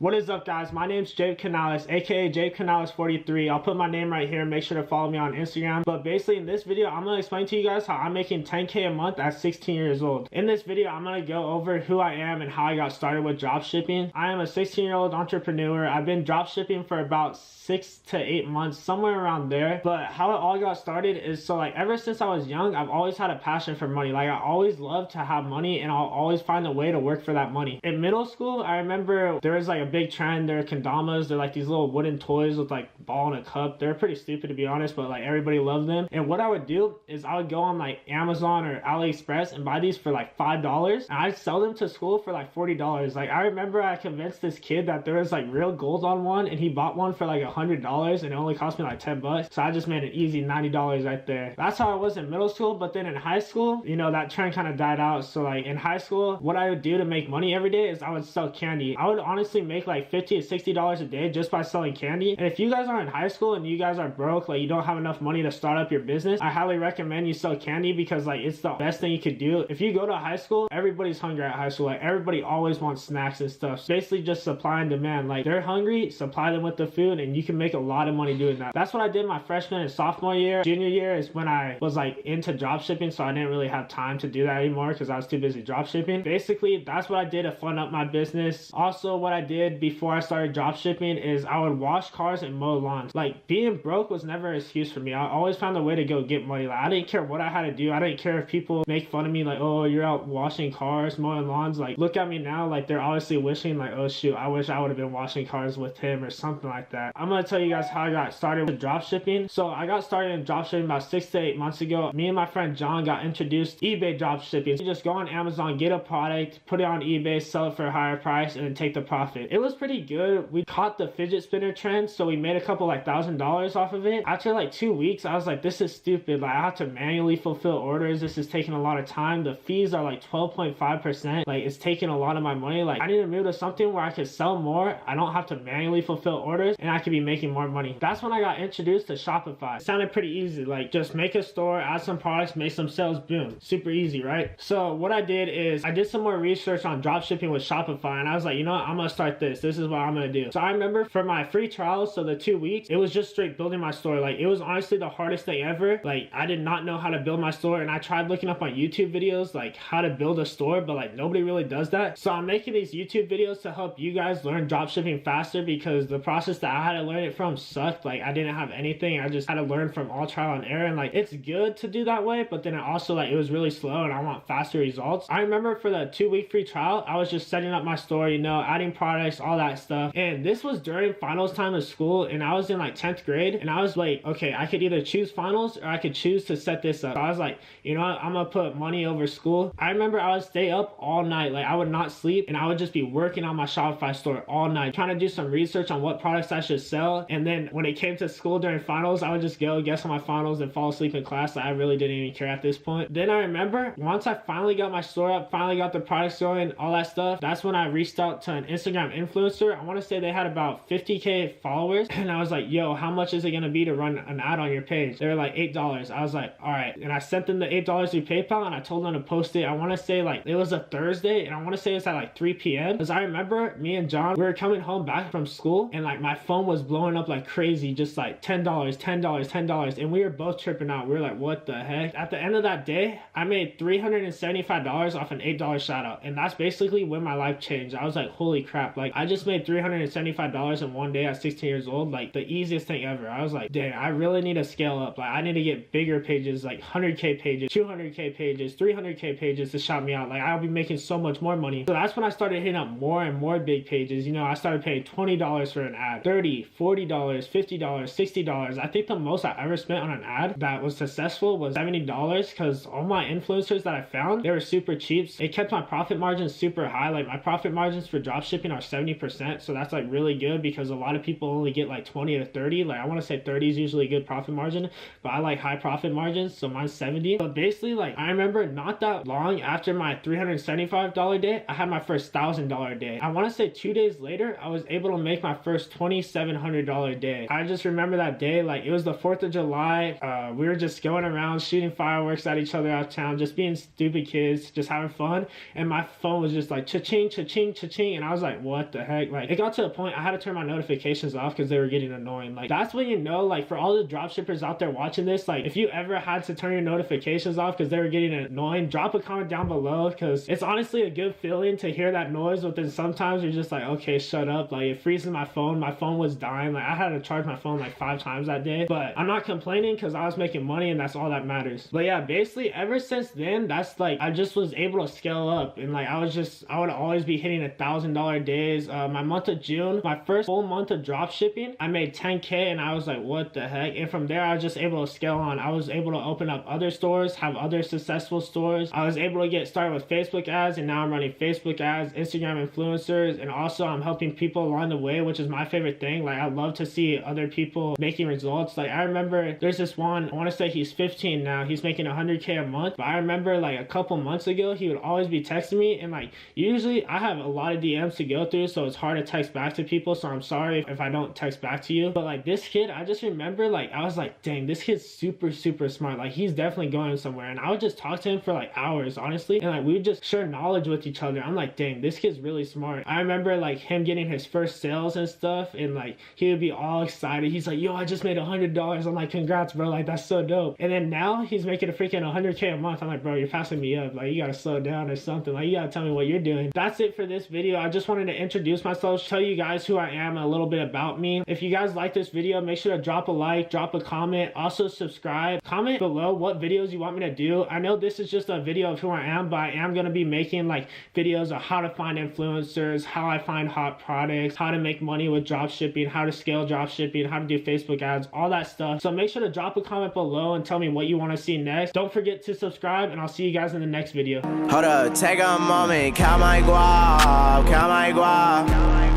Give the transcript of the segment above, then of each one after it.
What is up, guys? My name's Jabe Canales, aka Jabe Canales 43. I'll put my name right here. Make sure to follow me on Instagram. But basically in this video, I'm gonna explain to you guys how I'm making 10K a month at 16 years old. In this video, I'm gonna go over who I am and how I got started with dropshipping. I am a 16-year-old entrepreneur. I've been dropshipping for about 6 to 8 months, somewhere around there. But how it all got started is, so like ever since I was young, I've always had a passion for money. Like I always loved to have money, and I'll always find a way to work for that money. In middle school, I remember there was like a big trend. There are kendamas. They're like these little wooden toys with like ball and a cup. They're pretty stupid, to be honest, but like everybody loved them. And what I would do is I would go on like Amazon or AliExpress and buy these for like $5, and I'd sell them to school for like $40. Like I remember I convinced this kid that there was like real gold on one, and he bought one for like $100, and it only cost me like 10 bucks. So I just made an easy $90 right there. That's how I was in middle school. But then in high school, you know, that trend kind of died out. So like in high school, what I would do to make money every day is I would sell candy. I would honestly make like $50 to $60 a day just by selling candy. And if you guys are in high school and you guys are broke, like you don't have enough money to start up your business, I highly recommend you sell candy, because like it's the best thing you could do. If you go to high school, everybody's hungry at high school. Like everybody always wants snacks and stuff. It's basically just supply and demand. Like they're hungry, supply them with the food, and you can make a lot of money doing that. That's what I did my freshman and sophomore year. Junior year is when I was like into dropshipping, so I didn't really have time to do that anymore because I was too busy dropshipping. Basically, that's what I did to fund up my business. Also, what I did before I started dropshipping is I would wash cars and mow lawns. Like being broke was never an excuse for me. I always found a way to go get money. Like I didn't care what I had to do. I didn't care if people make fun of me like, oh, you're out washing cars, mowing lawns. Like look at me now, like they're obviously wishing like, oh shoot, I wish I would have been washing cars with him or something like that. I'm gonna tell you guys how I got started with dropshipping. So I got started in dropshipping about 6 to 8 months ago. Me and my friend John got introduced to eBay dropshipping. You just go on Amazon, get a product, put it on eBay, sell it for a higher price, and then take the profit. It was pretty good. We caught the fidget spinner trend, so we made a couple like $1,000 off of it. After like 2 weeks, I was like, this is stupid. Like I have to manually fulfill orders. This is taking a lot of time. The fees are like 12.5%. Like it's taking a lot of my money. Like I need to move to something where I could sell more. I don't have to manually fulfill orders, and I could be making more money. That's when I got introduced to Shopify. It sounded pretty easy. Like just make a store, add some products, make some sales, boom. Super easy, right? So what I did is I did some more research on dropshipping with Shopify, and I was like, you know what? I'm gonna start this. This is what I'm gonna do. So I remember for my free trials, so the 2 weeks, it was just straight building my store. Like it was honestly the hardest thing ever. Like I did not know how to build my store, and I tried looking up on YouTube videos like how to build a store, but like nobody really does that. So I'm making these YouTube videos to help you guys learn dropshipping faster, because the process that I had to learn it from sucked. Like I didn't have anything. I just had to learn from all trial and error, and like it's good to do that way, but then it also like it was really slow, and I want faster results. I remember for the 2-week free trial, I was just setting up my store, you know, adding products, all that stuff. And this was during finals time of school, and I was in like 10th grade, and I was like, okay, I could either choose finals or I could choose to set this up. So I was like, you know what, I'm gonna put money over school. I remember I would stay up all night. Like I would not sleep, and I would just be working on my Shopify store all night, trying to do some research on what products I should sell. And then when it came to school during finals, I would just go guess on my finals and fall asleep in class. Like I really didn't even care at this point. Then I remember once I finally got my store up, finally got the products going, all that stuff, that's when I reached out to an Instagram influencer. I want to say they had about 50K followers, and I was like, yo, how much is it gonna be to run an ad on your page? They were like $8. I was like, all right. And I sent them the $8 through PayPal, and I told them to post it. I want to say like it was a Thursday, and I want to say it was at like 3 p.m. because I remember me and John, we were coming home back from school, and like my phone was blowing up like crazy, just like $10, $10, $10, and we were both tripping out. We were like, what the heck? At the end of that day, I made $375 off an $8 shout out, and that's basically when my life changed. I was like, holy crap, like I just made $375 in one day at 16 years old. Like the easiest thing ever. I was like, dang, I really need to scale up. Like I need to get bigger pages, like 100K pages, 200K pages, 300K pages to shout me out. Like I'll be making so much more money. So that's when I started hitting up more and more big pages. You know, I started paying $20 for an ad, $30, $40, $50, $60. I think the most I ever spent on an ad that was successful was $70, because all my influencers that I found, they were super cheap. It kept my profit margins super high. Like my profit margins for dropshipping are 70%, so that's like really good, because a lot of people only get like 20 to 30. Like I want to say 30 is usually a good profit margin, but I like high profit margins, so mine's 70. But basically, like I remember not that long after my $375 day, I had my first $1,000 day. I want to say 2 days later, I was able to make my first $2,700 day. I just remember that day, like it was the 4th of July. We were just going around shooting fireworks at each other out of town, just being stupid kids, just having fun. And my phone was just like cha-ching, cha-ching, cha-ching, and I was like, what the heck? Like, it got to a point I had to turn my notifications off because they were getting annoying. Like, that's when you know, like, for all the dropshippers out there watching this, like, if you ever had to turn your notifications off because they were getting annoying, drop a comment down below, because it's honestly a good feeling to hear that noise, but then sometimes you're just like, okay, shut up. Like, it freezes my phone. My phone was dying. Like, I had to charge my phone like 5 times that day, but I'm not complaining because I was making money, and that's all that matters. But yeah, basically ever since then, that's like, I just was able to scale up, and like, I would always be hitting $1,000 days. My month of June, my first full month of drop shipping, I made 10K, and I was like, what the heck? And from there, I was just able to scale on. I was able to open up other stores, have other successful stores. I was able to get started with Facebook ads, and now I'm running Facebook ads, Instagram influencers, and also I'm helping people along the way, which is my favorite thing. Like, I love to see other people making results. Like, I remember there's this one, I want to say he's 15 now, he's making 100K a month, but I remember like a couple months ago, he would always be texting me, and like, usually I have a lot of DMs to go through, so it's hard to text back to people, so I'm sorry if I don't text back to you. But like, this kid, I just remember, like, I was like, dang, this kid's super smart. Like, he's definitely going somewhere. And I would just talk to him for like hours, honestly, and like, we would just share knowledge with each other. I'm like, dang, this kid's really smart. I remember like him getting his first sales and stuff, and like, he would be all excited. He's like, yo, I just made $100. I'm like, congrats, bro. Like, that's so dope. And then now he's making a freaking 100K a month. I'm like, bro, you're passing me up. Like, you gotta slow down or something. Like, you gotta tell me what you're doing. That's it for this video. I just wanted to introduce myself, tell you guys who I am, a little bit about me. If you guys like this video, make sure to drop a like, drop a comment, also subscribe. Comment below what videos you want me to do. I know this is just a video of who I am, but I am going to be making like videos of how to find influencers, how I find hot products, how to make money with drop shipping, how to scale drop shipping, how to do Facebook ads, all that stuff. So make sure to drop a comment below and tell me what you want to see next. Don't forget to subscribe, and I'll see you guys in the next video. Hold up, take a moment, count my guap,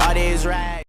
all these racks.